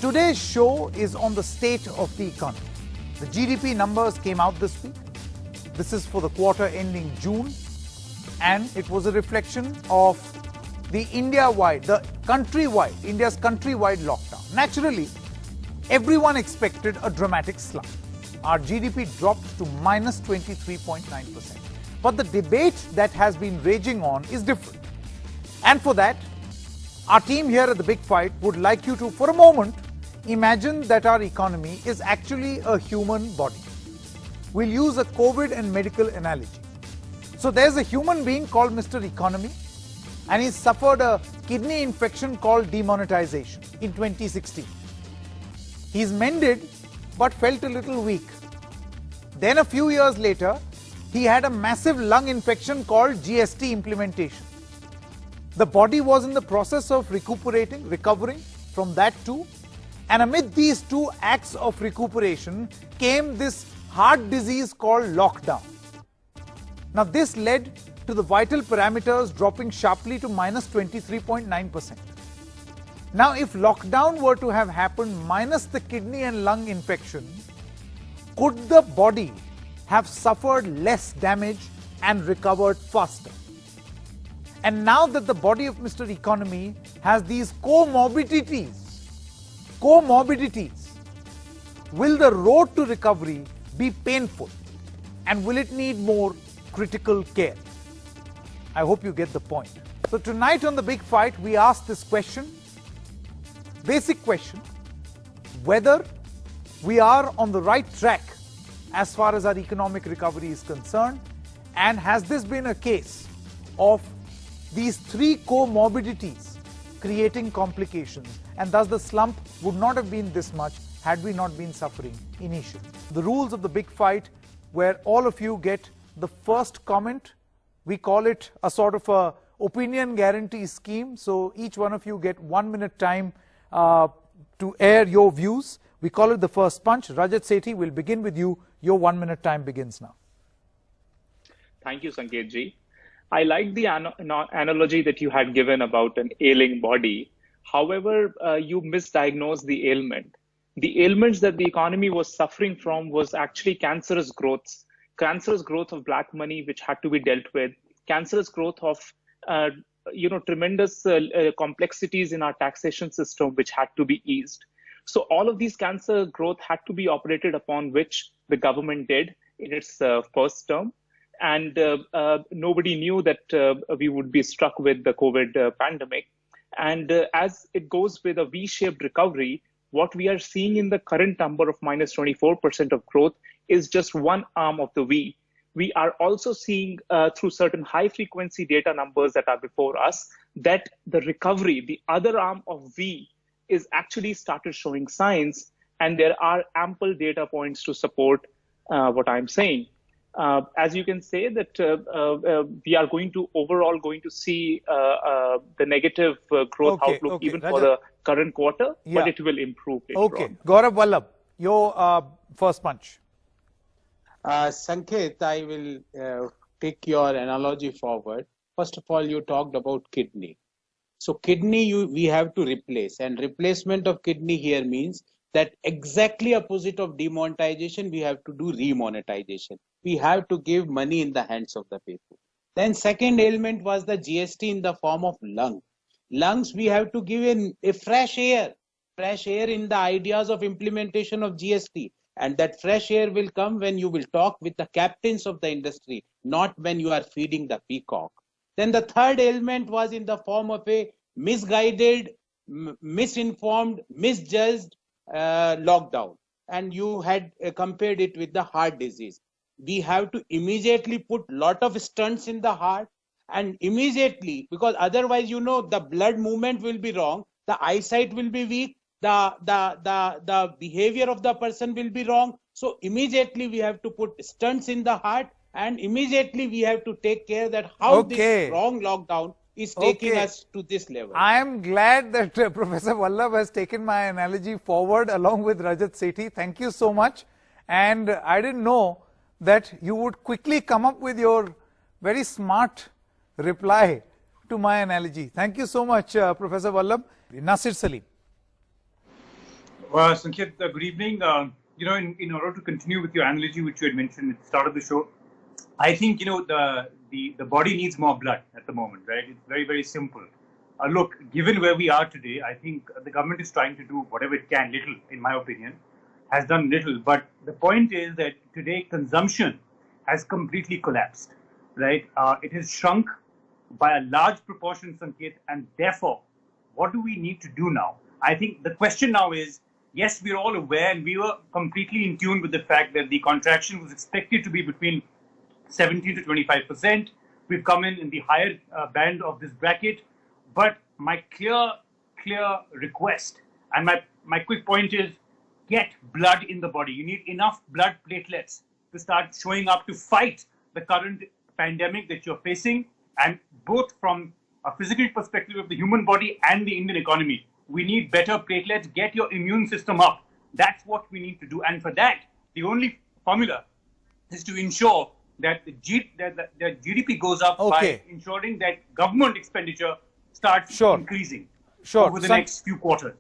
Today's show is on the state of the economy. The GDP numbers came out this week. This is for the quarter ending June, and it was a reflection of the India-wide, India's countrywide lockdown. Naturally, everyone expected a dramatic slump. Our GDP dropped to minus 23.9%. But the debate that has been raging on is different. And for that, our team here at The Big Fight would like you to, for a moment, imagine that our economy is actually a human body. We'll use a COVID and medical analogy. So there's a human being called Mr. Economy, and he suffered a kidney infection called demonetisation in 2016. He's mended, but felt a little weak. Then a few years later, he had a massive lung infection called GST implementation. The body was in the process of recovering from that too. And amid these two acts of recuperation came this heart disease called lockdown. Now this led to the vital parameters dropping sharply to minus 23.9%. Now if lockdown were to have happened minus the kidney and lung infection, could the body have suffered less damage and recovered faster? And now that the body of Mr. Economy has these comorbidities, will the road to recovery be painful, and will it need more critical care? I hope you get the point. So tonight on The Big Fight, we ask this question, basic question, whether we are on the right track as far as our economic recovery is concerned, and has this been a case of these three comorbidities creating complications, and thus the slump would not have been this much had we not been suffering initially. The rules of The Big Fight, where all of you get the first comment. We call it a sort of a opinion guarantee scheme. So each one of you get 1 minute time to air your views. We call it the first punch. Rajat Sethi, we'll begin with you. Your 1 minute time begins now. Thank you, Sanket ji. I like the analogy that you had given about an ailing body. However, you misdiagnosed the ailment. The ailments that the economy was suffering from was actually cancerous growth of black money, which had to be dealt with, cancerous growth of tremendous complexities in our taxation system, which had to be eased. So all of these cancer growth had to be operated upon, which the government did in its first term. And nobody knew that we would be struck with the COVID pandemic. And as it goes with a V-shaped recovery, what we are seeing in the current number of minus 24% of growth is just one arm of the V. We are also seeing through certain high frequency data numbers that are before us that the recovery, the other arm of V, is actually started showing signs, and there are ample data points to support what I'm saying. As you can say that we are overall going to see the negative growth outlook even for the current quarter, but it will improve later on. Gaurav Vallabh, your first punch. Sanket, I will take your analogy forward. First of all, you talked about kidney. So kidney we have to replace, and replacement of kidney here means that exactly opposite of demonetization, we have to do remonetization. We have to give money in the hands of the people. Then second ailment was the GST in the form of lung. Lungs, we have to give in a fresh air in the ideas of implementation of GST. And that fresh air will come when you will talk with the captains of the industry, not when you are feeding the peacock. Then the third ailment was in the form of a misguided, misinformed, misjudged lockdown. And you had compared it with the heart disease. We have to immediately put lot of stunts in the heart, and immediately, because otherwise, the blood movement will be wrong, the eyesight will be weak, the behavior of the person will be wrong. So immediately we have to put stunts in the heart, and immediately we have to take care that how this wrong lockdown is taking us to this level. I am glad that Professor Vallabh has taken my analogy forward along with Rajat Sethi. Thank you so much. And I didn't know that you would quickly come up with your very smart reply to my analogy. Thank you so much, Professor Vallabh. Nasir Salim. Well, Sanket, good evening. In order to continue with your analogy, which you had mentioned at the start of the show, I think, the body needs more blood at the moment, right? It's very, very simple. Look, given where we are today, I think the government is trying to do whatever it can, little, in my opinion, has done little. But the point is that today consumption has completely collapsed, right? It has shrunk by a large proportion, Sanket, and therefore, what do we need to do now? I think the question now is, yes, we're all aware and we were completely in tune with the fact that the contraction was expected to be between 17 to 25%. We've come in the higher band of this bracket. But my clear request and my quick point is, get blood in the body. You need enough blood platelets to start showing up to fight the current pandemic that you're facing, and both from a physical perspective of the human body and the Indian economy. We need better platelets. Get your immune system up. That's what we need to do. And for that, the only formula is to ensure that the GDP goes up by ensuring that government expenditure starts increasing over the next few quarters.